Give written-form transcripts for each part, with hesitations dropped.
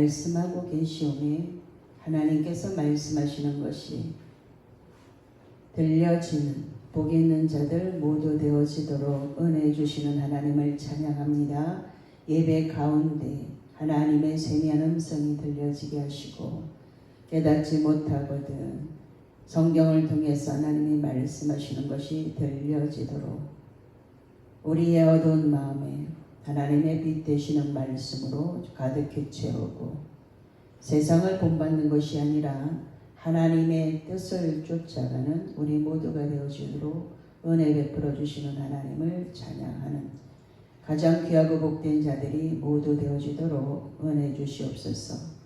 말씀하고 계시오매 하나님께서 말씀하시는 것이 들려지는 복 있는 자들 모두 되어지도록 은혜 주시는 하나님을 찬양합니다. 예배 가운데 하나님의 세미한 음성이 들려지게 하시고 깨닫지 못하거든 성경을 통해서 하나님이 말씀하시는 것이 들려지도록 우리의 어두운 마음에 하나님의 빛 되시는 말씀으로 가득히 채우고 세상을 본받는 것이 아니라 하나님의 뜻을 쫓아가는 우리 모두가 되어지도록 은혜 베풀어 주시는 하나님을 찬양하는 가장 귀하고 복된 자들이 모두 되어지도록 은혜 주시옵소서.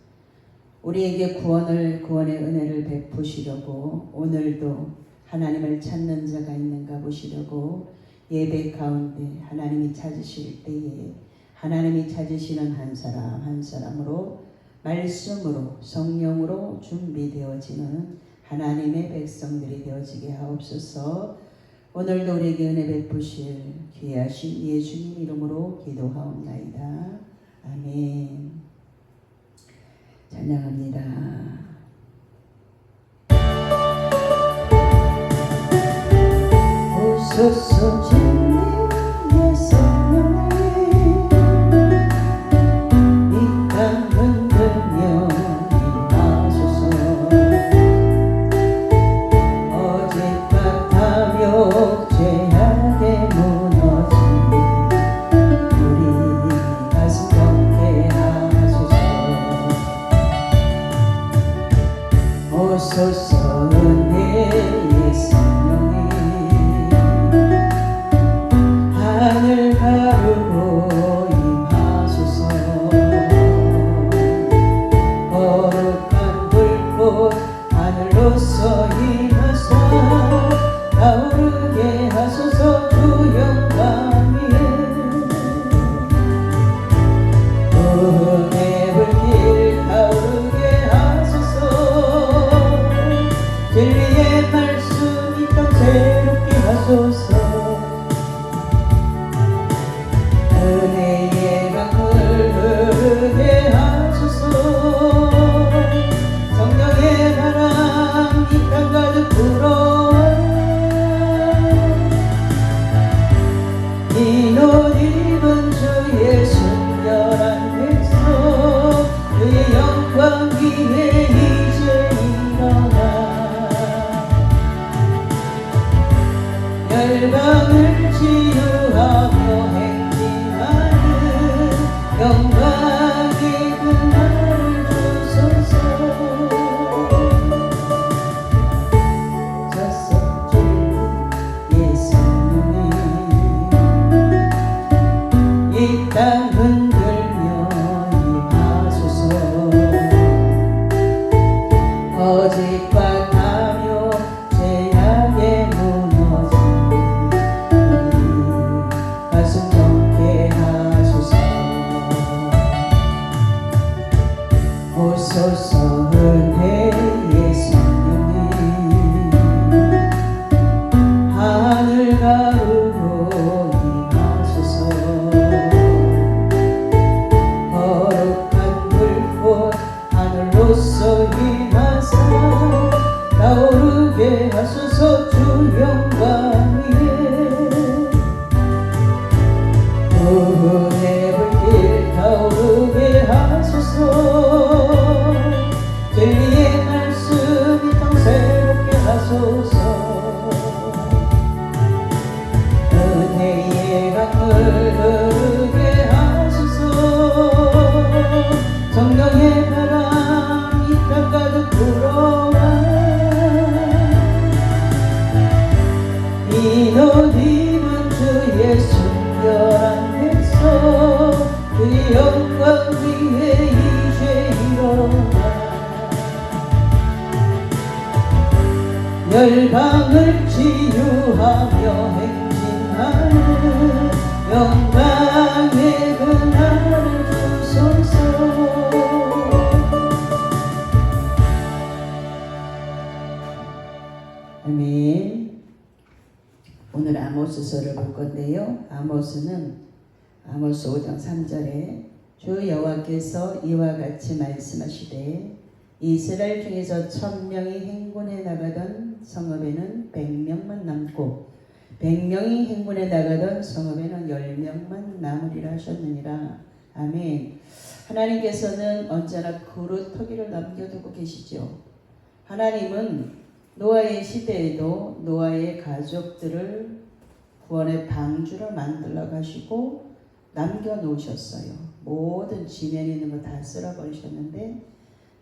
우리에게 구원의 은혜를 베푸시려고 오늘도 하나님을 찾는 자가 있는가 보시려고 예배 가운데 하나님이 찾으실 때에 하나님이 찾으시는 한 사람 한 사람으로 말씀으로 성령으로 준비되어지는 하나님의 백성들이 되어지게 하옵소서. 오늘도 우리에게 은혜 베푸실 귀하신 예수님 이름으로 기도하옵나이다. 아멘. 찬양합니다. 오소서 주님의 성령이 이 땅 흔들며 임하소서. 어제가 탐욕 죄악에 무너진 우리 가슴 경쾌 하소서. 오소서 은혜의 성령이 하늘 가르고 임하소서. 거룩한 불꽃 하늘로서 임하사 타오르게 하소서. 주 영광 위에 은혜 불길 타오르게 하소서. 진리의 말씀 이 땅 새롭게 하소서. 은혜의 강물 흐르게 하소서. 성령의 바람 이 땅 가득 불어와 흰 옷 입은 주의 순결한 백성 그의 영광 위에 이제 일어나 열방을 치유하며 영광의 그날을 주소서. 자석주의 성령이 이 땅 흔들며 임하소서. 거짓과 탐욕 죄악에 무너진 우리 가슴 경쾌 하소서. 오소서 은혜의 성령이 하늘 가르고 임하소서. 거룩한 불꽃 하늘로서 임하사 타오르게 하소서. 주 영광 위에 은혜 불길 타오르게 하소서. 진리의 말씀 이 땅 새롭게 하소서. 은혜의 강물 흐르게 하소서. 성령의 바람 이 땅 가득 불어와 흰 옷 입은 주의 순결한 백성 그의 영광 위에 이제 일어나 열방을 치유하며 행진하는 영광의 그날을 주소서. 아멘. 오늘 아모스서를 볼 건데요. 아모스는 아모스 5장 3절에 주 여호와께서 이와 같이 말씀하시되 이스라엘 중에서 1000명이 행군해 나가던 성읍에는 100명만 남고 100명이 행군해 나가던 성읍에는 10명만 남으리라 하셨느니라. 아멘. 하나님께서는 언제나 그루터기를 남겨두고 계시죠. 하나님은 노아의 시대에도 노아의 가족들을 구원의 방주를 만들어 가시고 남겨놓으셨어요. 모든 지면에 있는 거 다 쓸어버리셨는데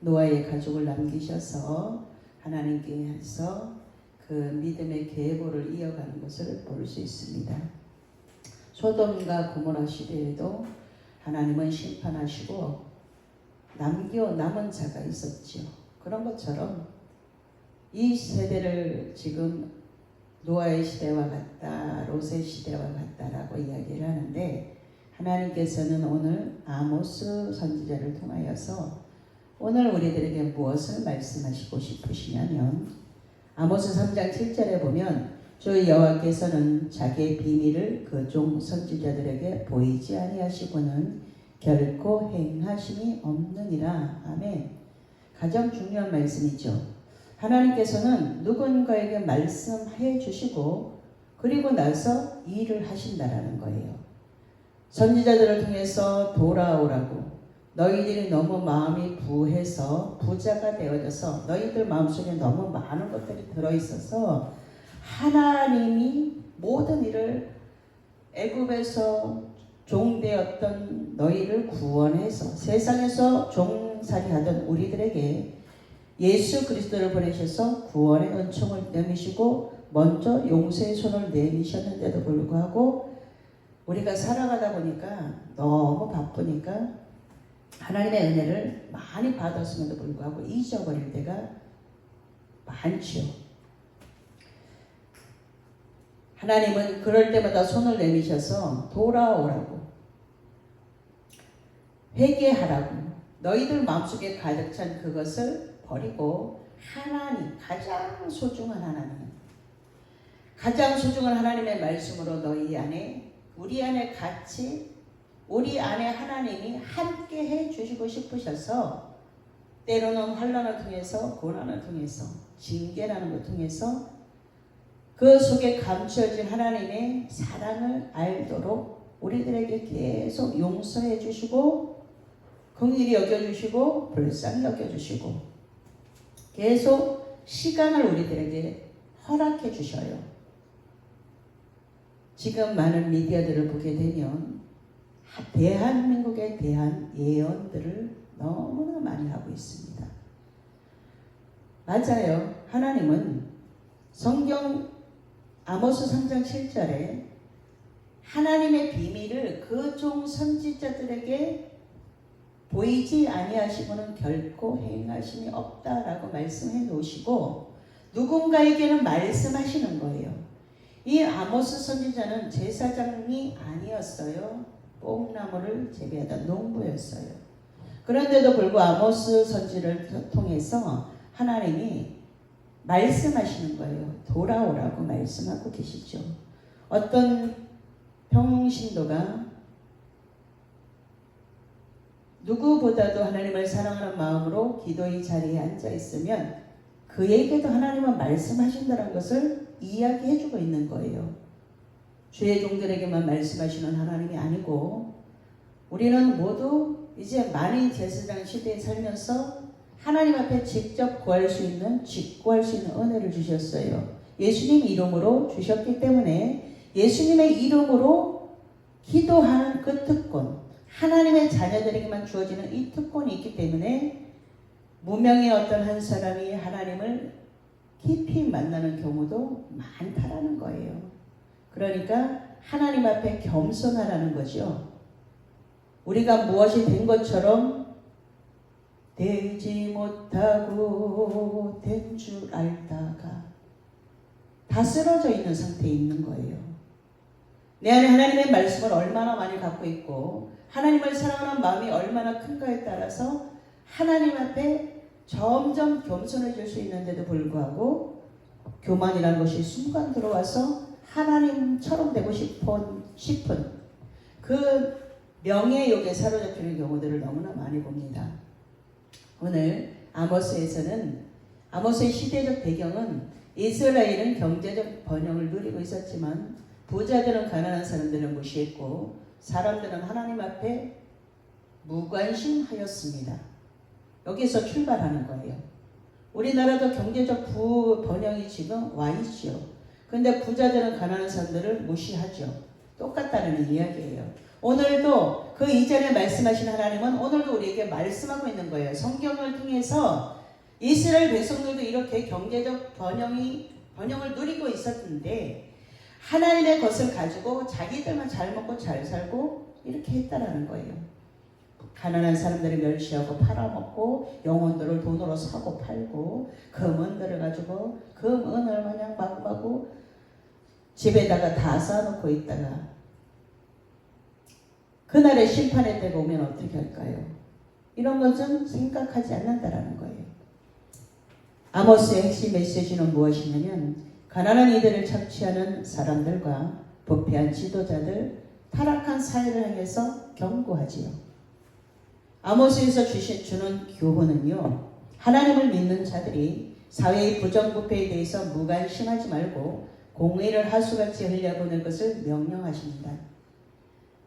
노아의 가족을 남기셔서 하나님께서 그 믿음의 계보를 이어가는 것을 볼 수 있습니다. 소돔과 고모라 시대에도 하나님은 심판하시고 남은 자가 있었지요. 그런 것처럼 이 세대를 지금 노아의 시대와 같다, 롯의 시대와 같다라고 이야기를 하는데 하나님께서는 오늘 아모스 선지자를 통하여서 오늘 우리들에게 무엇을 말씀하시고 싶으시냐면 아모스 3장 7절에 보면 주 여호와께서는 자기의 비밀을 그 종 선지자들에게 보이지 아니하시고는 결코 행하심이 없느니라. 아멘. 가장 중요한 말씀이죠. 하나님께서는 누군가에게 말씀해 주시고 그리고 나서 일을 하신다라는 거예요. 선지자들을 통해서 돌아오라고 너희들이 너무 마음이 부해서 부자가 되어져서 너희들 마음속에 너무 많은 것들이 들어있어서 하나님이 모든 일을 애굽에서 종되었던 너희를 구원해서 세상에서 종살이하던 우리들에게 예수 그리스도를 보내셔서 구원의 은총을 내미시고 먼저 용서의 손을 내미셨는데도 불구하고 우리가 살아가다 보니까 너무 바쁘니까 하나님의 은혜를 많이 받았음에도 불구하고 잊어버릴 때가 많지요. 하나님은 그럴 때마다 손을 내미셔서 돌아오라고 회개하라고 너희들 마음속에 가득 찬 그것을 버리고 하나님, 가장 소중한 하나님, 가장 소중한 하나님의 말씀으로 너희 안에 우리 안에 같이 우리 안에 하나님이 함께 해주시고 싶으셔서 때로는 환난을 통해서 고난을 통해서 징계라는 것 통해서 그 속에 감추어진 하나님의 사랑을 알도록 우리들에게 계속 용서해 주시고 긍휼히 여겨주시고 불쌍히 여겨주시고 계속 시간을 우리들에게 허락해 주셔요. 지금 많은 미디어들을 보게 되면 대한민국에 대한 예언들을 너무나 많이 하고 있습니다. 맞아요. 하나님은 성경 아모스 3장 7절에 하나님의 비밀을 그 종 선지자들에게 보이지 아니하시고는 결코 행하심이 없다라고 말씀해 놓으시고 누군가에게는 말씀하시는 거예요. 이 아모스 선지자는 제사장이 아니었어요. 뽕나무를 재배하던 농부였어요. 그런데도 불구하고 아모스 선지를 통해서 하나님이 말씀하시는 거예요. 돌아오라고 말씀하고 계시죠. 어떤 평신도가 누구보다도 하나님을 사랑하는 마음으로 기도의 자리에 앉아 있으면 그에게도 하나님은 말씀하신다는 것을 이야기해주고 있는 거예요. 주의 종들에게만 말씀하시는 하나님이 아니고 우리는 모두 이제 만인 제사장 시대에 살면서 하나님 앞에 직접 구할 수 있는 직구할 수 있는 은혜를 주셨어요. 예수님 이름으로 주셨기 때문에 예수님의 이름으로 기도하는 그 특권, 하나님의 자녀들에게만 주어지는 이 특권이 있기 때문에 무명의 어떤 한 사람이 하나님을 깊이 만나는 경우도 많다라는 거예요. 그러니까 하나님 앞에 겸손하라는 거죠. 우리가 무엇이 된 것처럼 되지 못하고 된 줄 알다가 다 쓰러져 있는 상태에 있는 거예요. 내 안에 하나님의 말씀을 얼마나 많이 갖고 있고 하나님을 사랑하는 마음이 얼마나 큰가에 따라서 하나님 앞에 점점 겸손해질 수 있는데도 불구하고 교만이라는 것이 순간 들어와서 하나님처럼 되고 싶은 그 명예욕에 사로잡히는 경우들을 너무나 많이 봅니다. 오늘 아모스에서는 아모스의 시대적 배경은 이스라엘은 경제적 번영을 누리고 있었지만 부자들은 가난한 사람들을 무시했고 사람들은 하나님 앞에 무관심하였습니다. 여기서 출발하는 거예요. 우리나라도 경제적 번영이 지금 와 있죠. 근데 부자들은 가난한 사람들을 무시하죠. 똑같다는 이야기예요. 오늘도 그 이전에 말씀하신 하나님은 오늘도 우리에게 말씀하고 있는 거예요. 성경을 통해서 이스라엘 백성들도 이렇게 경제적 번영을 누리고 있었는데 하나님의 것을 가지고 자기들만 잘 먹고 잘 살고 이렇게 했다라는 거예요. 가난한 사람들을 멸시하고 팔아먹고 영혼들을 돈으로 사고 팔고 금은들을 가지고 금은을 마냥 마구마구 집에다가 다 쌓아놓고 있다가 그날의 심판의 때가 오면 어떻게 할까요? 이런 것은 생각하지 않는다라는 거예요. 아모스의 핵심 메시지는 무엇이냐면 가난한 이들을 착취하는 사람들과 부패한 지도자들, 타락한 사회를 향해서 경고하지요. 아모스에서 주는 교훈은요. 하나님을 믿는 자들이 사회의 부정부패에 대해서 무관심하지 말고 공의를 하수같이 흘려보낼 것을 명령하십니다.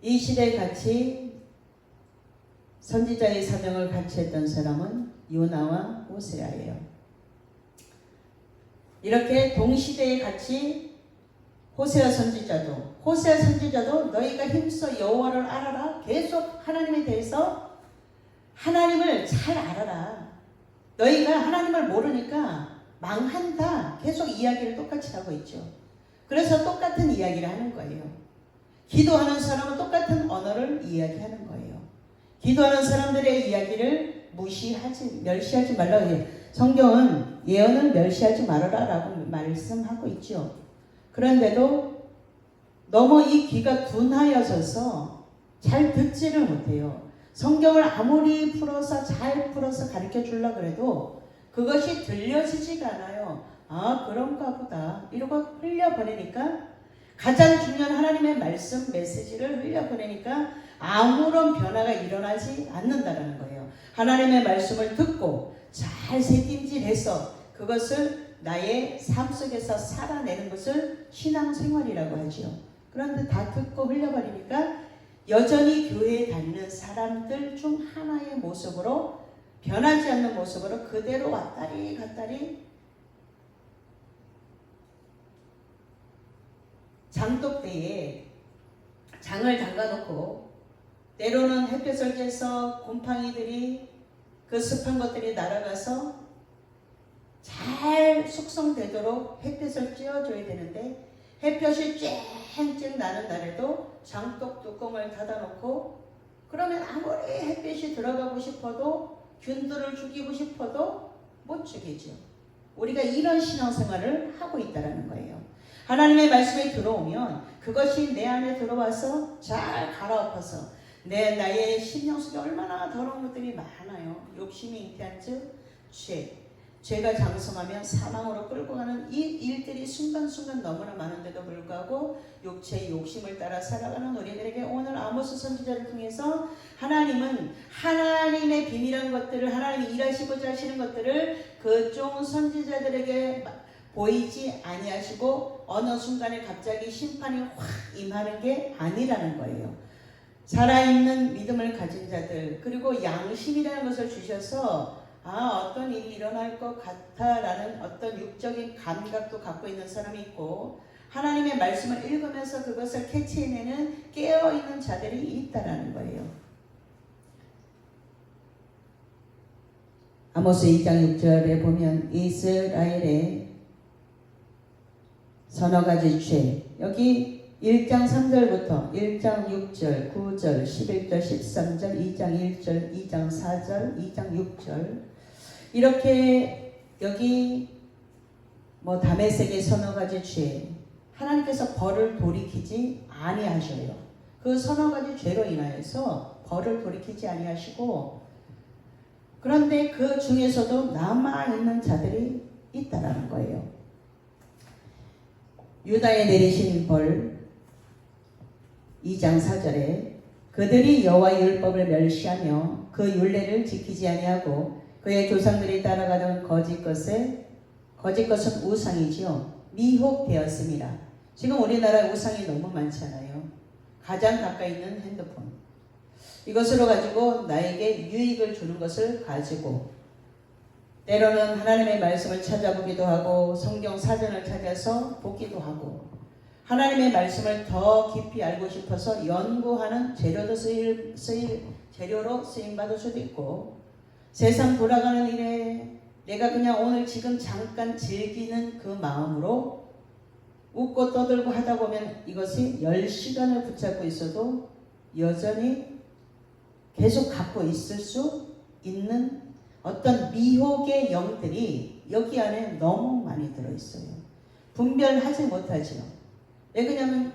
이 시대에 같이 선지자의 사명을 같이 했던 사람은 요나와 호세아예요. 이렇게 동시대에 같이 호세아 선지자도 너희가 힘써 여호와를 알아라. 계속 하나님에 대해서 하나님을 잘 알아라. 너희가 하나님을 모르니까 망한다. 계속 이야기를 똑같이 하고 있죠. 그래서 똑같은 이야기를 하는 거예요. 기도하는 사람은 똑같은 언어를 이야기하는 거예요. 기도하는 사람들의 이야기를 멸시하지 말라고 해요. 성경은 예언을 멸시하지 말아라 라고 말씀하고 있죠. 그런데도 너무 이 귀가 둔하여져서 잘 듣지를 못해요. 성경을 아무리 잘 풀어서 가르쳐 주려고 해도 그것이 들려지지가 않아요. 아, 그런가 보다. 이러고 흘려보내니까 가장 중요한 하나님의 말씀 메시지를 흘려보내니까 아무런 변화가 일어나지 않는다는 거예요. 하나님의 말씀을 듣고 잘 새김질해서 그것을 나의 삶 속에서 살아내는 것을 신앙생활이라고 하죠. 그런데 다 듣고 흘려버리니까 여전히 교회에 다니는 사람들 중 하나의 모습으로 변하지 않는 모습으로 그대로 왔다리 갔다리 장독대에 장을 담가놓고 때로는 햇볕을 쬐서 곰팡이들이 그 습한 것들이 날아가서 잘 숙성되도록 햇볕을 쬐어줘야 되는데 햇볕이 쨍쨍 나는 날에도 장독 뚜껑을 닫아놓고 그러면 아무리 햇빛이 들어가고 싶어도 균들을 죽이고 싶어도 못 죽이죠. 우리가 이런 신앙생활을 하고 있다는 거예요. 하나님의 말씀이 들어오면 그것이 내 안에 들어와서 잘 갈아엎어서 나의 심령 속에 얼마나 더러운 것들이 많아요. 욕심이 잉태한 즉 죄가 장성하면 사망으로 끌고 가는 이 일들이 순간순간 너무나 많은데도 불구하고 육체의 욕심을 따라 살아가는 우리들에게 오늘 아모스 선지자를 통해서 하나님은 하나님의 비밀한 것들을 하나님이 일하시고자 하시는 것들을 그종 선지자들에게 보이지 아니하시고 어느 순간에 갑자기 심판이 확 임하는 게 아니라는 거예요. 살아있는 믿음을 가진 자들 그리고 양심이라는 것을 주셔서 어떤 일이 일어날 것 같아라는 어떤 육적인 감각도 갖고 있는 사람이 있고 하나님의 말씀을 읽으면서 그것을 캐치해내는 깨어있는 자들이 있다라는 거예요. 아모스 2장 6절에 보면 이스라엘의 서너 가지 죄 여기 1장 3절부터 1장 6절, 9절, 11절, 13절, 2장 1절, 2장 4절, 2장 6절 이렇게 여기 다메섹의 서너 가지 죄 하나님께서 벌을 돌이키지 아니하셔요. 그 서너 가지 죄로 인하여서 벌을 돌이키지 아니하시고 그런데 그 중에서도 남아있는 자들이 있다라는 거예요. 유다에 내리신 벌 2장 4절에 그들이 여호와의 율법을 멸시하며 그 율례를 지키지 아니하고 그의 조상들이 따라가던 거짓 것은 우상이지요. 미혹되었습니다. 지금 우리나라에 우상이 너무 많잖아요. 가장 가까이 있는 핸드폰. 이것으로 가지고 나에게 유익을 주는 것을 가지고 때로는 하나님의 말씀을 찾아보기도 하고 성경 사전을 찾아서 보기도 하고 하나님의 말씀을 더 깊이 알고 싶어서 연구하는 재료로 쓰임받을 수도 있고 세상 돌아가는 일에 내가 그냥 오늘 지금 잠깐 즐기는 그 마음으로 웃고 떠들고 하다 보면 이것이 10시간을 붙잡고 있어도 여전히 계속 갖고 있을 수 있는 어떤 미혹의 영들이 여기 안에 너무 많이 들어있어요. 분별하지 못하지요. 왜 그러냐면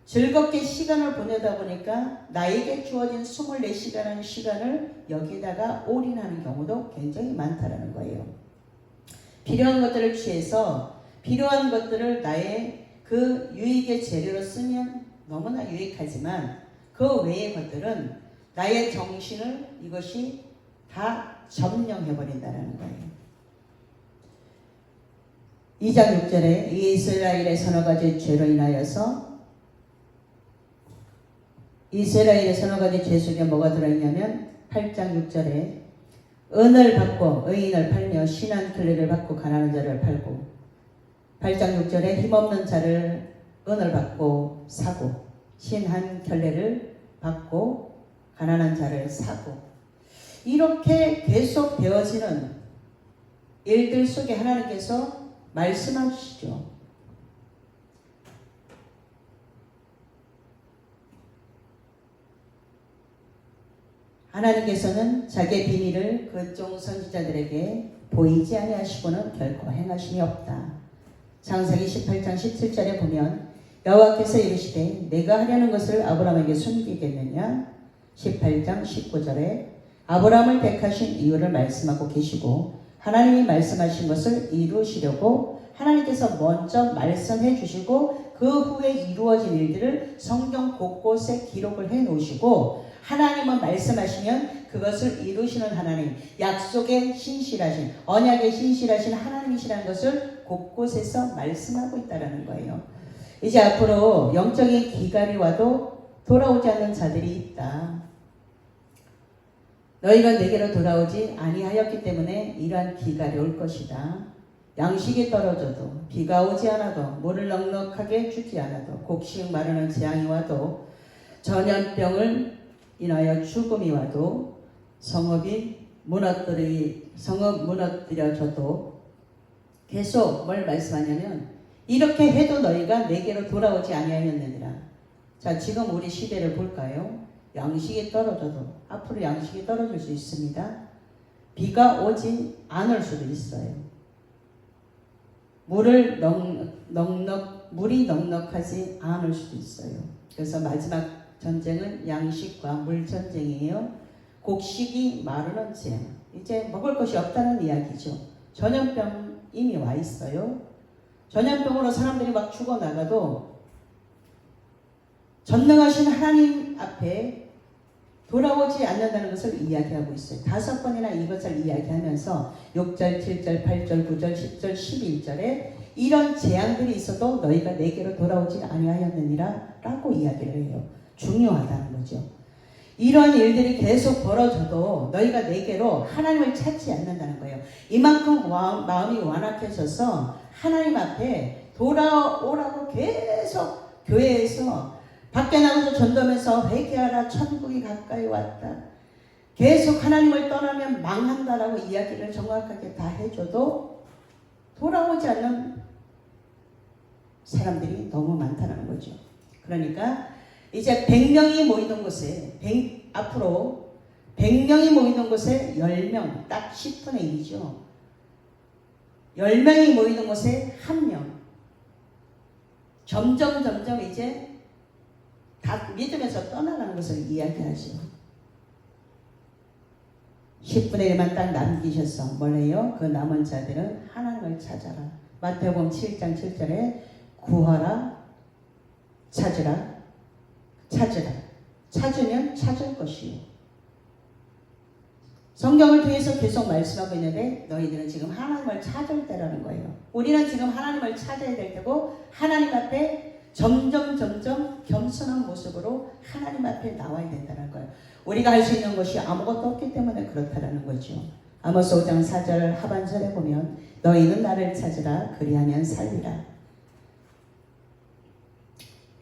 즐겁게 시간을 보내다 보니까 나에게 주어진 24시간의 시간을 여기다가 올인하는 경우도 굉장히 많다라는 거예요. 필요한 것들을 취해서 필요한 것들을 나의 그 유익의 재료로 쓰면 너무나 유익하지만 그 외의 것들은 나의 정신을 이것이 다 점령해버린다는 거예요. 2장 6절에 이스라엘의 서너 가지 죄로 인하여서 이스라엘의 서너 가지 죄 속에 뭐가 들어있냐면 8장 6절에 은을 받고 의인을 팔며 신한 클레를 받고 가난한 자를 팔고 8장 6절에 힘없는 자를 은을 받고 사고 신한 켤레를 받고 가난한 자를 사고 이렇게 계속 되어지는 일들 속에 하나님께서 말씀하시죠. 하나님께서는 자기의 비밀을 그종 선지자들에게 보이지 아니하시고는 결코 행하심이 없다. 창세기 18장 17절에 보면 여호와께서 이르시되 내가 하려는 것을 아브라함에게 숨기겠느냐. 18장 19절에 아브라함을 택하신 이유를 말씀하고 계시고 하나님이 말씀하신 것을 이루시려고 하나님께서 먼저 말씀해 주시고 그 후에 이루어진 일들을 성경 곳곳에 기록을 해 놓으시고 하나님은 말씀하시면 그것을 이루시는 하나님, 약속의 신실하신, 언약의 신실하신 하나님이시라는 것을 곳곳에서 말씀하고 있다는 거예요. 이제 앞으로 영적인 기갈이 와도 돌아오지 않는 자들이 있다. 너희가 내게로 돌아오지 아니하였기 때문에 이러한 기갈이 올 것이다. 양식이 떨어져도 비가 오지 않아도 물을 넉넉하게 주지 않아도 곡식 마르는 재앙이 와도 전염병을 인하여 죽음이 와도 성읍 무너뜨려져도 계속 뭘 말씀하냐면 이렇게 해도 너희가 내게로 돌아오지 아니하였느니라. 자, 지금 우리 시대를 볼까요? 양식이 떨어져도 앞으로 양식이 떨어질 수 있습니다. 비가 오지 않을 수도 있어요. 물이 넉넉하지 않을 수도 있어요. 그래서 마지막 전쟁은 양식과 물 전쟁이에요. 곡식이 마르는 재앙. 이제 먹을 것이 없다는 이야기죠. 전염병 이미 와 있어요. 전염병으로 사람들이 막 죽어나가도 전능하신 하나님 앞에 돌아오지 않는다는 것을 이야기하고 있어요. 5번이나 이것을 이야기하면서 6절, 7절, 8절, 9절, 10절, 11절에 이런 재앙들이 있어도 너희가 내게로 돌아오지 아니하였느니라 라고 이야기를 해요. 중요하다는 거죠. 이런 일들이 계속 벌어져도 너희가 내게로 하나님을 찾지 않는다는 거예요. 이만큼 마음이 완악해져서 하나님 앞에 돌아오라고 계속 교회에서 밖에 나가서 전도하면서 회개하라, 천국이 가까이 왔다. 계속 하나님을 떠나면 망한다라고 이야기를 정확하게 다 해줘도 돌아오지 않는 사람들이 너무 많다는 거죠. 그러니까 이제 100명이 모이는 곳에 앞으로 100명이 모이는 곳에 10명, 딱 10분의 1이죠. 10명이 모이는 곳에 1명. 점점 이제 다 믿음에서 떠나가는 것을 이야기하죠. 10분의 1만 딱 남기셨어. 뭐래요? 그 남은 자들은 하나님을 찾아라. 마태복음 7장 7절에 구하라, 찾으라. 찾으면 찾을 것이요. 성경을 통해서 계속 말씀하고 있는데 너희들은 지금 하나님을 찾을 때라는 거예요. 우리는 지금 하나님을 찾아야 될 때고 하나님 앞에 점점 겸손한 모습으로 하나님 앞에 나와야 된다는 거예요. 우리가 할 수 있는 것이 아무것도 없기 때문에 그렇다라는 거죠. 아모스 5장 4절 하반절에 보면 너희는 나를 찾으라 그리하면 살리라.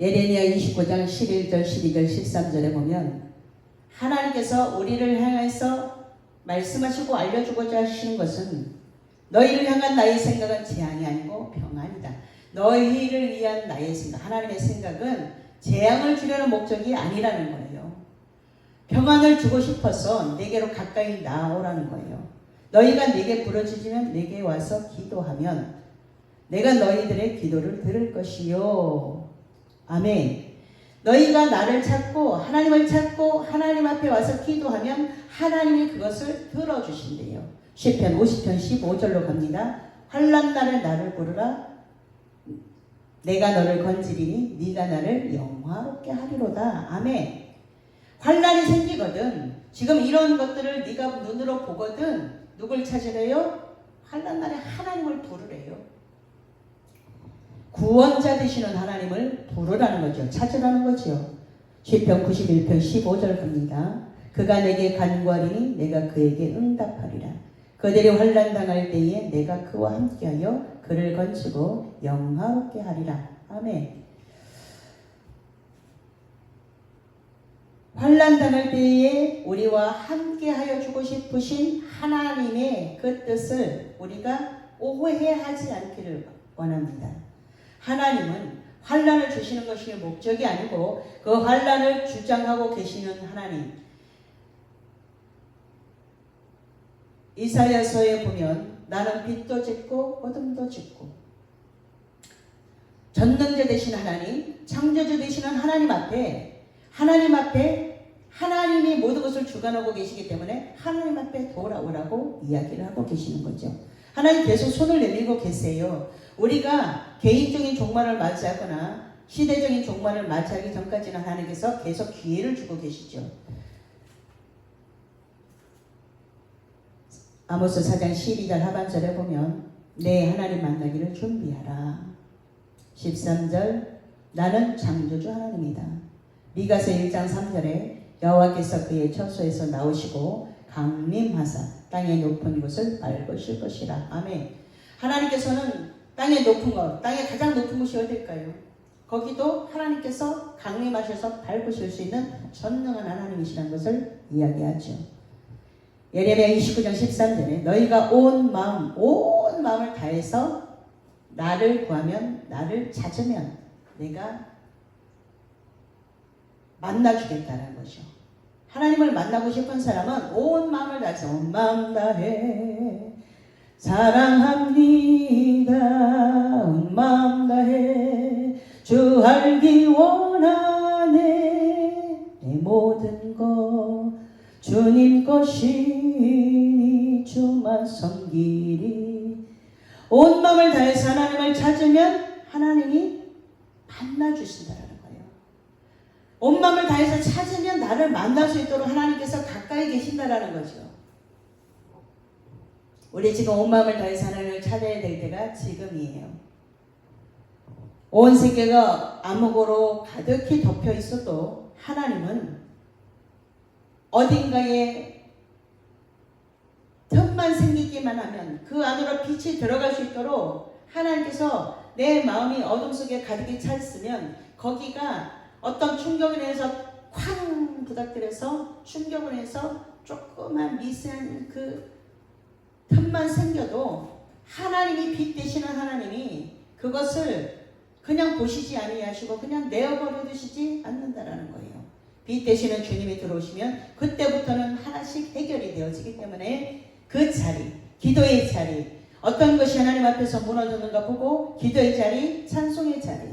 예레미야 29장 11절 12절 13절에 보면 하나님께서 우리를 향해서 말씀하시고 알려주고자 하시는 것은 너희를 향한 나의 생각은 재앙이 아니고 평안이다. 너희를 위한 나의 생각, 하나님의 생각은 재앙을 주려는 목적이 아니라는 거예요. 평안을 주고 싶어서 내게로 가까이 나오라는 거예요. 너희가 내게 부르짖으면 내게 와서 기도하면 내가 너희들의 기도를 들을 것이요. 아멘. 너희가 나를 찾고 하나님을 찾고 하나님 앞에 와서 기도하면 하나님이 그것을 들어주신대요. 시편 50편 15절로 갑니다. 환난 날에 나를 부르라. 내가 너를 건지리니 네가 나를 영화롭게 하리로다. 아멘. 환난이 생기거든. 지금 이런 것들을 네가 눈으로 보거든. 누굴 찾으래요? 환난 날에 하나님을 부르래요. 구원자 되시는 하나님을 부르라는 거죠. 찾으라는 거죠. 시편 91편 15절 갑니다. 그가 내게 간구하리니 내가 그에게 응답하리라. 그들이 환난 당할 때에 내가 그와 함께하여 그를 건지고 영화롭게 하리라. 아멘. 환난 당할 때에 우리와 함께하여 주고 싶으신 하나님의 그 뜻을 우리가 오해하지 않기를 원합니다. 하나님은 환난을 주시는 것이 목적이 아니고 그 환난을 주장하고 계시는 하나님. 이사야서에 보면 나는 빛도 짓고 어둠도 짓고 전능자 되신 하나님, 창조주 되시는 하나님 앞에 하나님이 모든 것을 주관하고 계시기 때문에 하나님 앞에 돌아오라고 이야기를 하고 계시는 거죠. 하나님 계속 손을 내밀고 계세요. 우리가 개인적인 종말을 맞이하거나 시대적인 종말을 맞이하기 전까지는 하나님께서 계속 기회를 주고 계시죠. 아모스 4장 12절 하반절에 보면 내 하나님 만나기를 준비하라. 13절 나는 창조주 하나님이다. 미가서 1장 3절에 여호와께서 그의 처소에서 나오시고 강림하사 땅의 높은 곳을 밟으실 것이라. 아멘. 하나님께서는 땅의 높은 것, 땅의 가장 높은 곳이 어딜까요? 거기도 하나님께서 강림하셔서 밟으실 수 있는 전능한 하나님이시라는 것을 이야기하죠. 예레미야 29장 13절에 너희가 온 마음을 다해서 나를 구하면 나를 찾으면 내가 만나주겠다는 거죠. 하나님을 만나고 싶은 사람은 온 마음을 다해서 온 마음 다해 사랑합니다. 온 마음 다해 주 알기 원하네. 내 모든 것 주님 것이니 주만 섬기리. 온 마음을 다해서 하나님을 찾으면 하나님이 만나주신다라는 거예요. 온 마음을 다해서 찾으면 나를 만날 수 있도록 하나님께서 가까이 계신다라는 거죠. 우리 지금 온 마음을 다해서 하나님을 찾아야 될 때가 지금이에요. 온 세계가 암흑으로 가득히 덮여 있어도 하나님은 어딘가에 틈만 생기기만 하면 그 안으로 빛이 들어갈 수 있도록 하나님께서 내 마음이 어둠 속에 가득히 찼으면 거기가 어떤 충격을 해서 쾅 부닥들여서 충격을 해서 조그만 미세한 그 틈만 생겨도 하나님이 빛 되시는 하나님이 그것을 그냥 보시지 아니하시고 그냥 내어버려 두시지 않는다라는 거예요. 빛 되시는 주님이 들어오시면 그때부터는 하나씩 해결이 되어지기 때문에 그 자리, 기도의 자리, 어떤 것이 하나님 앞에서 무너졌는가 보고 기도의 자리, 찬송의 자리,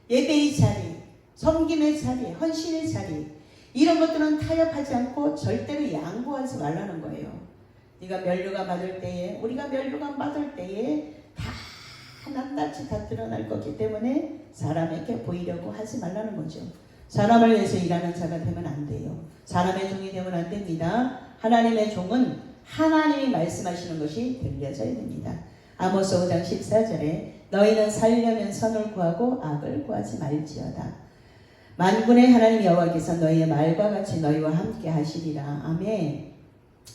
예배의 자리, 섬김의 자리, 헌신의 자리, 이런 것들은 타협하지 않고 절대로 양보하지 말라는 거예요. 네가 면류관 받을 때에, 우리가 면류관 받을 때에 다 낱낱이 다 드러날 거기 때문에 사람에게 보이려고 하지 말라는 거죠. 사람을 위해서 일하는 자가 되면 안 돼요. 사람의 종이 되면 안 됩니다. 하나님의 종은 하나님이 말씀하시는 것이 들려져야 됩니다. 아모스 5장 14절에 너희는 살려면 선을 구하고 악을 구하지 말지어다. 만군의 하나님 여호와께서 너희의 말과 같이 너희와 함께 하시리라. 아멘.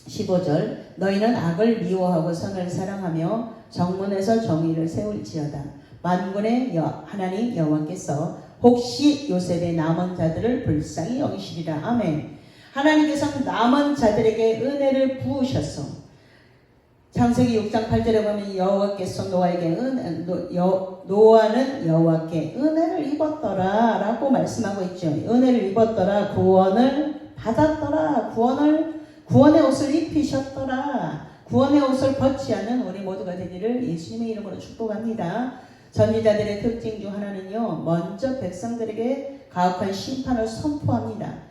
15절 너희는 악을 미워하고 선을 사랑하며 정문에서 정의를 세울지어다. 만군의 하나님 여호와께서 혹시 요셉의 남은 자들을 불쌍히 여기시리라. 아멘. 하나님께서는 남은 자들에게 은혜를 부으셨어. 창세기 6장 8절에 보면 여호와께서 노아는 여호와께 은혜를 입었더라 라고 말씀하고 있죠. 은혜를 입었더라, 구원을 받았더라, 구원의 옷을 입히셨더라, 구원의 옷을 벗지 않는 우리 모두가 되기를 예수님의 이름으로 축복합니다. 선지자들의 특징 중 하나는요, 먼저 백성들에게 가혹한 심판을 선포합니다.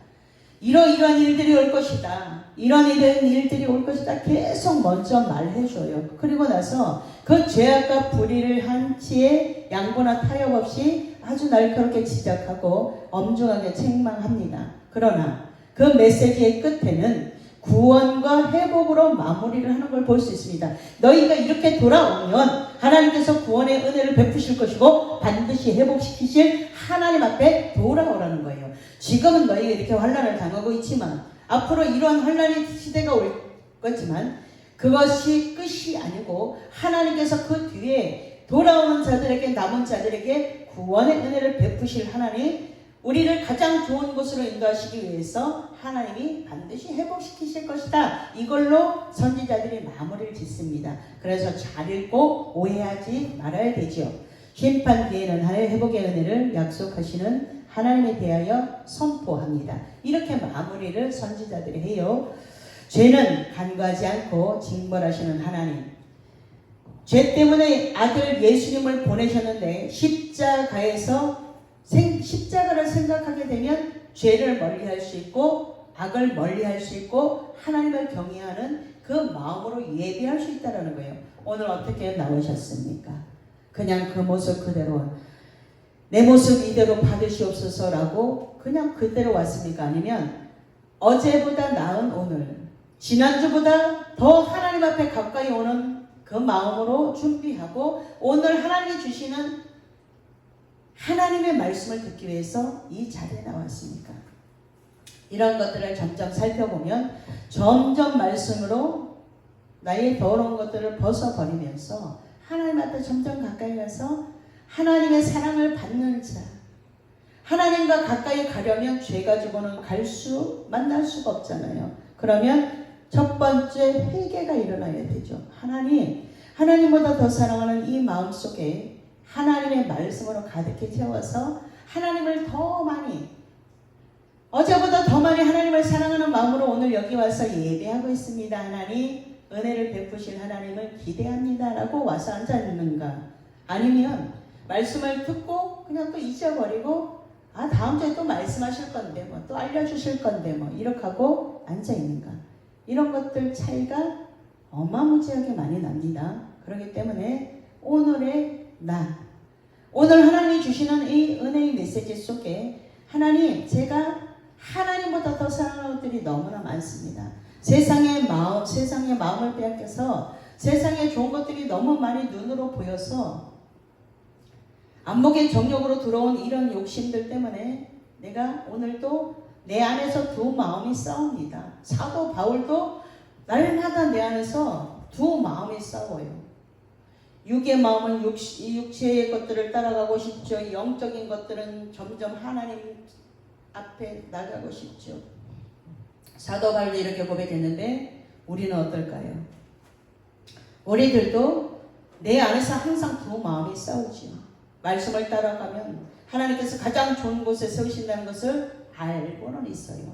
이러이러한 일들이 올 것이다. 이런 일들이 올 것이다. 계속 먼저 말해줘요. 그리고 나서 그 죄악과 불의를 한치의 양보나 타협 없이 아주 날카롭게 지적하고 엄중하게 책망합니다. 그러나 그 메시지의 끝에는 구원과 회복으로 마무리를 하는 걸 볼 수 있습니다. 너희가 이렇게 돌아오면 하나님께서 구원의 은혜를 베푸실 것이고 반드시 회복시키실 하나님 앞에 돌아오라는 거예요. 지금은 너희가 이렇게 환난을 당하고 있지만 앞으로 이러한 환난의 시대가 올 거지만 그것이 끝이 아니고 하나님께서 그 뒤에 돌아오는 자들에게, 남은 자들에게 구원의 은혜를 베푸실 하나님, 우리를 가장 좋은 곳으로 인도하시기 위해서 하나님이 반드시 회복시키실 것이다. 이걸로 선지자들이 마무리를 짓습니다. 그래서 잘 읽고 오해하지 말아야 되죠. 심판 뒤에는 하나님의 회복의 은혜를 약속하시는 하나님에 대하여 선포합니다. 이렇게 마무리를 선지자들이 해요. 죄는 간과하지 않고 징벌하시는 하나님. 죄 때문에 아들 예수님을 보내셨는데 십자가를 생각하게 되면 죄를 멀리할 수 있고 악을 멀리할 수 있고 하나님을 경외하는 그 마음으로 예배할 수 있다는 거예요. 오늘 어떻게 나오셨습니까? 그냥 그 모습 그대로, 내 모습 이대로 받으시옵소서라고 그냥 그대로 왔습니까? 아니면 어제보다 나은 오늘, 지난주보다 더 하나님 앞에 가까이 오는 그 마음으로 준비하고 오늘 하나님이 주시는 하나님의 말씀을 듣기 위해서 이 자리에 나왔습니까? 이런 것들을 점점 살펴보면 점점 말씀으로 나의 더러운 것들을 벗어버리면서 하나님 앞에 점점 가까이 가서 하나님의 사랑을 받는 자, 하나님과 가까이 가려면 죄 가지고는 만날 수가 없잖아요. 그러면 첫 번째 회개가 일어나야 되죠. 하나님보다 더 사랑하는 이 마음 속에 하나님의 말씀으로 가득히 채워서 하나님을 더 많이, 어제보다 더 많이 하나님을 사랑하는 마음으로 오늘 여기 와서 예배하고 있습니다. 하나님, 은혜를 베푸실 하나님을 기대합니다 라고 와서 앉아있는가? 아니면 말씀을 듣고 그냥 또 잊어버리고 다음 주에 또 말씀하실 건데 또 알려주실 건데 이렇게 하고 앉아있는가? 이런 것들 차이가 어마무지하게 많이 납니다. 그렇기 때문에 오늘 하나님이 주시는 이 은혜의 메시지 속에 하나님, 제가 하나님보다 더 사랑하는 것들이 너무나 많습니다. 세상의 마음을 빼앗겨서 세상의 좋은 것들이 너무 많이 눈으로 보여서 안목의 정욕으로 들어온 이런 욕심들 때문에 내가 오늘도 내 안에서 두 마음이 싸웁니다. 사도 바울도 날마다 내 안에서 두 마음이 싸워요. 육의 마음은 육체의 것들을 따라가고 싶죠. 영적인 것들은 점점 하나님 앞에 나가고 싶죠. 사도 바울도 이렇게 고백했는데 우리는 어떨까요? 우리들도 내 안에서 항상 두 마음이 싸우죠. 말씀을 따라가면 하나님께서 가장 좋은 곳에 세우신다는 것을 알고는 있어요.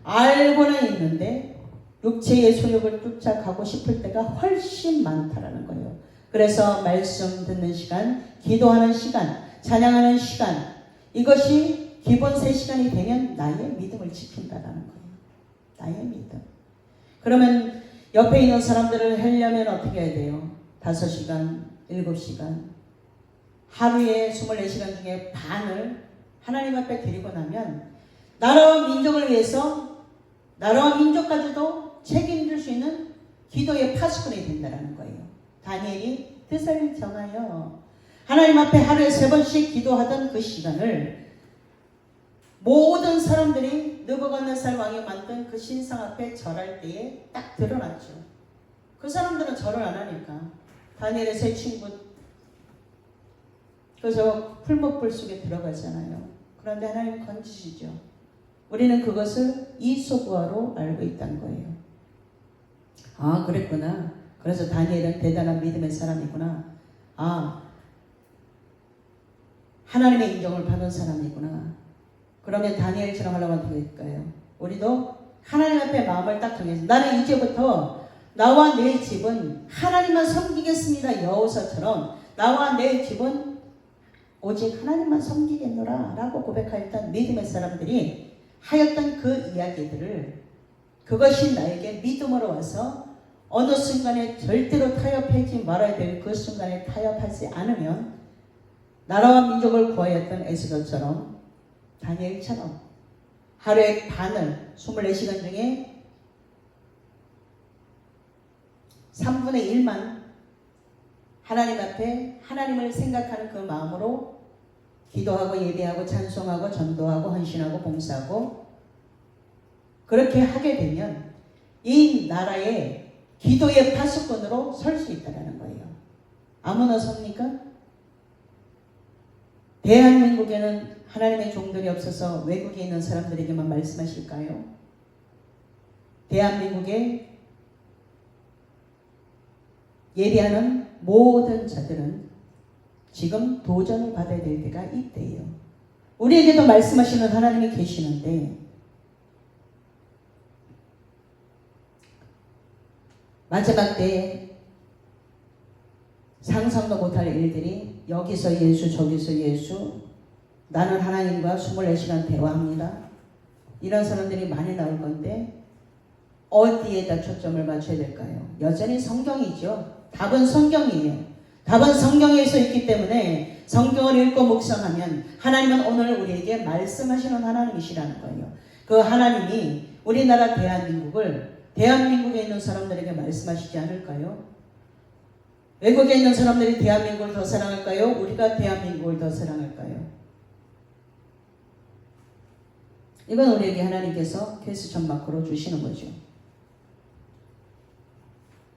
알고는 있는데 육체의 소욕을 쫓아가고 싶을 때가 훨씬 많다라는 거예요. 그래서 말씀 듣는 시간, 기도하는 시간, 찬양하는 시간, 이것이 기본 3시간이 되면 나의 믿음을 지킨다라는 거예요. 나의 믿음. 그러면 옆에 있는 사람들을 하려면 어떻게 해야 돼요? 5시간, 7시간, 하루에 24시간 중에 반을 하나님 앞에 드리고 나면 나라와 민족을 위해서 나라와 민족까지도 책임질 수 있는 기도의 파수꾼이 된다는 거예요. 다니엘이 뜻을 정하여 하나님 앞에 하루에 3번씩 기도하던 그 시간을 모든 사람들이 느부갓네살 왕이 만든 그 신상 앞에 절할 때에 딱 드러났죠. 그 사람들은 절을 안 하니까 다니엘의 세 친구 그래서 풀목불 속에 들어가잖아요. 그런데 하나님 건지시죠. 우리는 그것을 이소부화로 알고 있다는 거예요. 아, 그랬구나. 그래서 다니엘은 대단한 믿음의 사람이구나. 아, 하나님의 인정을 받은 사람이구나. 그러면 다니엘처럼 하려면 어떻게 될까요? 우리도 하나님 앞에 마음을 딱 정해서 나는 이제부터 나와 내 집은 하나님만 섬기겠습니다. 여호사처럼 나와 내 집은 오직 하나님만 섬기겠노라 라고 고백하였던 믿음의 사람들이 하였던 그 이야기들을 그것이 나에게 믿음으로 와서 어느 순간에 절대로 타협하지 말아야 될 그 순간에 타협하지 않으면 나라와 민족을 구하였던 에스더처럼 다니엘처럼 하루에 반을 24시간 중에 3분의 1만 하나님 앞에 하나님을 생각하는 그 마음으로 기도하고 예배하고 찬송하고 전도하고 헌신하고 봉사하고 그렇게 하게 되면 이 나라의 기도의 파수꾼으로 설 수 있다는 거예요. 아무나 섭니까? 대한민국에는 하나님의 종들이 없어서 외국에 있는 사람들에게만 말씀하실까요? 대한민국에 예배하는 모든 자들은 지금 도전을 받아야 될 때가 이때예요. 우리에게도 말씀하시는 하나님이 계시는데 마지막 때에 상상도 못할 일들이 여기서 예수 저기서 예수 나는 하나님과 24시간 대화합니다. 이런 사람들이 많이 나올 건데 어디에다 초점을 맞춰야 될까요? 여전히 성경이죠. 답은 성경이에요. 답은 성경에 서 있기 때문에 성경을 읽고 묵상하면 하나님은 오늘 우리에게 말씀하시는 하나님이시라는 거예요. 그 하나님이 우리나라 대한민국에 있는 사람들에게 말씀하시지 않을까요? 외국에 있는 사람들이 대한민국을 더 사랑할까요? 우리가 대한민국을 더 사랑할까요? 이건 우리에게 하나님께서 퀘스천 마크로 주시는 거죠.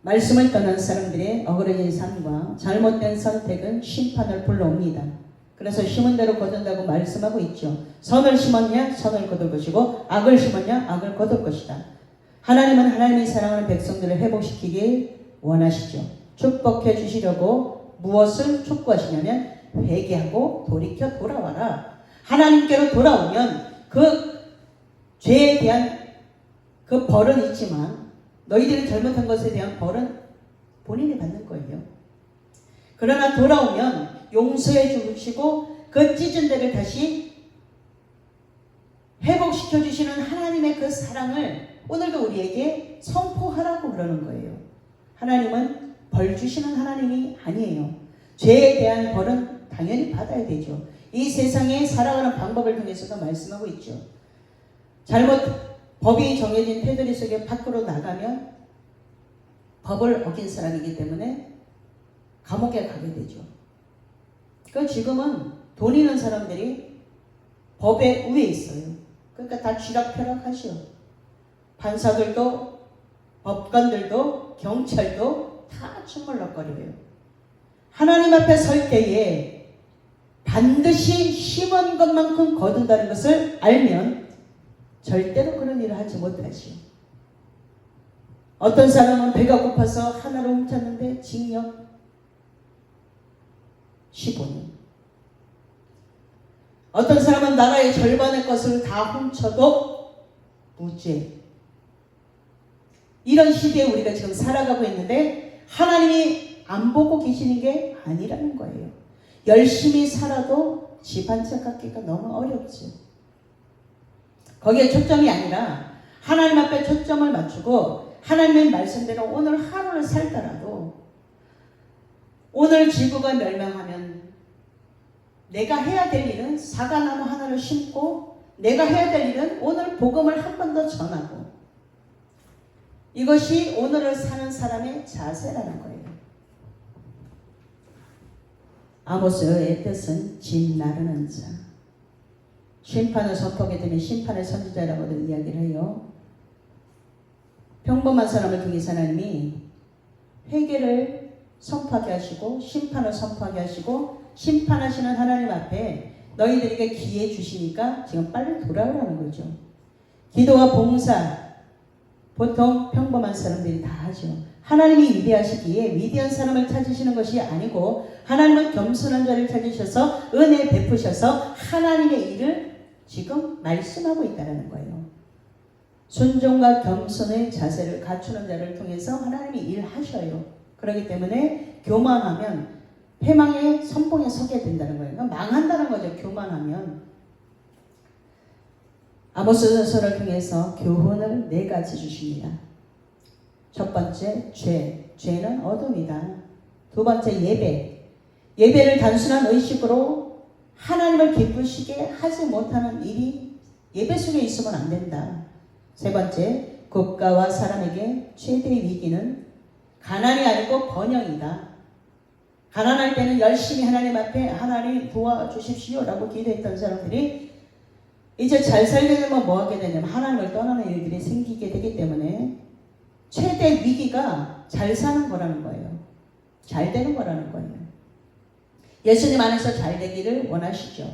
말씀을 떠난 사람들의 어그러진 삶과 잘못된 선택은 심판을 불러옵니다. 그래서 심은 대로 거둔다고 말씀하고 있죠. 선을 심었냐? 선을 거둘 것이고 악을 심었냐? 악을 거둘 것이다. 하나님은 하나님이 사랑하는 백성들을 회복시키길 원하시죠. 축복해 주시려고 무엇을 촉구하시냐면 회개하고 돌이켜 돌아와라. 하나님께로 돌아오면 그 죄에 대한 그 벌은 있지만 너희들이 잘못한 것에 대한 벌은 본인이 받는 거예요. 그러나 돌아오면 용서해 주시고 그 찢은 데를 다시 회복시켜 주시는 하나님의 그 사랑을 오늘도 우리에게 선포하라고 그러는 거예요. 하나님은 벌 주시는 하나님이 아니에요. 죄에 대한 벌은 당연히 받아야 되죠. 이 세상에 살아가는 방법을 통해서도 말씀하고 있죠. 법이 정해진 테두리 속에 밖으로 나가면 법을 어긴 사람이기 때문에 감옥에 가게 되죠. 그 지금은 돈 있는 사람들이 법의 위에 있어요. 그러니까 다 쥐락펴락하시오. 판사들도 법관들도 경찰도 다 주물럭거려요. 하나님 앞에 설 때에 반드시 심은 것만큼 거둔다는 것을 알면 절대로 그런 일을 하지 못하시오. 어떤 사람은 배가 고파서 하나를 훔쳤는데 징역 15년. 어떤 사람은 나라의 절반의 것을 다 훔쳐도 무죄. 이런 시대에 우리가 지금 살아가고 있는데 하나님이 안 보고 계시는 게 아니라는 거예요. 열심히 살아도 집 한 채 갖기가 너무 어렵죠. 거기에 초점이 아니라 하나님 앞에 초점을 맞추고 하나님의 말씀대로 오늘 하루를 살더라도 오늘 지구가 멸망하면 내가 해야 될 일은 사과나무 하나를 심고 내가 해야 될 일은 오늘 복음을 한 번 더 전하고 이것이 오늘을 사는 사람의 자세라는 거예요. 아모스의 뜻은 집 나르는 자. 심판을 선포하게 되면 심판의 선지자라고도 이야기를 해요. 평범한 사람을 통해서 하나님이 회개를 선포하게 하시고 심판을 선포하게 하시고 심판하시는 하나님 앞에 너희들에게 기회 주시니까 지금 빨리 돌아오라는 거죠. 기도와 봉사 보통 평범한 사람들이 다 하죠. 하나님이 위대하시기에 위대한 사람을 찾으시는 것이 아니고 하나님은 겸손한 자를 찾으셔서 은혜 베푸셔서 하나님의 일을 지금 말씀하고 있다는 거예요. 순종과 겸손의 자세를 갖추는 자를 통해서 하나님이 일하셔요. 그렇기 때문에 교만하면 패망의 선봉에 서게 된다는 거예요. 그러니까 망한다는 거죠. 교만하면. 아모스서를 통해서 교훈을 4가지 주십니다. 첫 번째, 죄는 어둠이다. 두 번째, 예배를 단순한 의식으로 하나님을 기쁘시게 하지 못하는 일이 예배 속에 있으면 안 된다. 세 번째, 국가와 사람에게 최대의 위기는 가난이 아니고 번영이다. 가난할 때는 열심히 하나님 앞에 하나님 도와주십시오 라고 기도했던 사람들이 이제 잘 살게 되면 뭐 하게 되냐면 하나님을 떠나는 일들이 생기게 되기 때문에 최대 위기가 잘 사는 거라는 거예요. 잘 되는 거라는 거예요. 예수님 안에서 잘 되기를 원하시죠.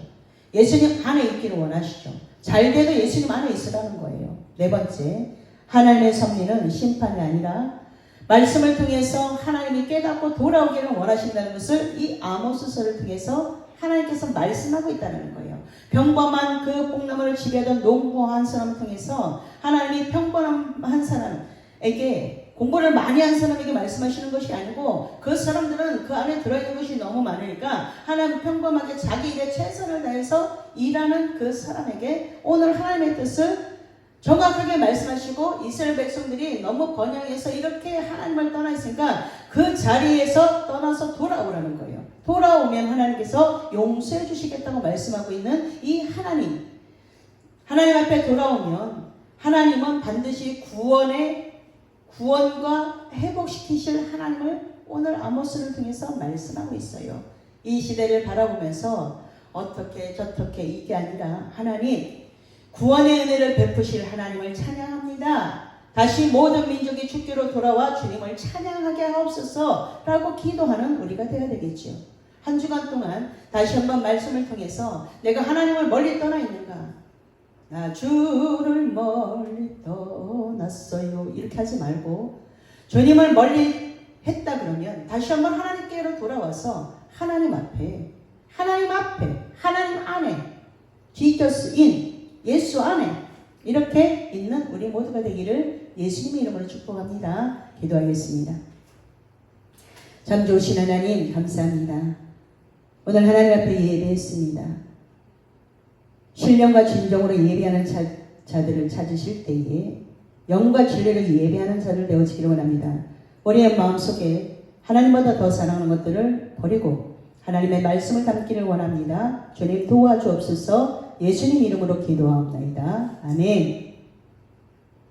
예수님 안에 있기를 원하시죠. 잘 돼도 예수님 안에 있으라는 거예요. 네 번째, 하나님의 섭리는 심판이 아니라 말씀을 통해서 하나님이 깨닫고 돌아오기를 원하신다는 것을 이 아모스서를 통해서 하나님께서 말씀하고 있다는 거예요. 평범한 그 뽕나무를 지배하던 농부 한 사람을 통해서 하나님이 평범한 사람에게 공부를 많이 한 사람에게 말씀하시는 것이 아니고 그 사람들은 그 안에 들어있는 것이 너무 많으니까 하나님 평범하게 자기 일에 최선을 다해서 일하는 그 사람에게 오늘 하나님의 뜻을 정확하게 말씀하시고 이스라엘 백성들이 너무 번영해서 이렇게 하나님을 떠나 있으니까 그 자리에서 떠나서 돌아오라는 거예요. 돌아오면 하나님께서 용서해 주시겠다고 말씀하고 있는 이 하나님 앞에 돌아오면 하나님은 반드시 구원과 회복시키실 하나님을 오늘 아모스를 통해서 말씀하고 있어요. 이 시대를 바라보면서 어떻게 저렇게 이게 아니라 하나님 구원의 은혜를 베푸실 하나님을 찬양합니다. 다시 모든 민족이 주께로 돌아와 주님을 찬양하게 하옵소서 라고 기도하는 우리가 되어야 되겠죠. 한 주간 동안 다시 한번 말씀을 통해서 내가 하나님을 멀리 떠나 있는가? 나 주를 멀리 떠났어요. 이렇게 하지 말고 주님을 멀리 했다 그러면 다시 한번 하나님께로 돌아와서 하나님 앞에 하나님 안에 Jesus in 예수 안에 이렇게 있는 우리 모두가 되기를 예수님의 이름으로 축복합니다. 기도하겠습니다. 참 좋으신 하나님 감사합니다. 오늘 하나님 앞에 예배했습니다. 신령과 진정으로 예배하는 자들을 찾으실 때에 영과 진리를 예배하는 자를 되어지기를 원합니다. 우리의 마음속에 하나님보다 더 사랑하는 것들을 버리고 하나님의 말씀을 담기를 원합니다. 주님 도와주옵소서. 예수님 이름으로 기도하옵나이다. 아멘.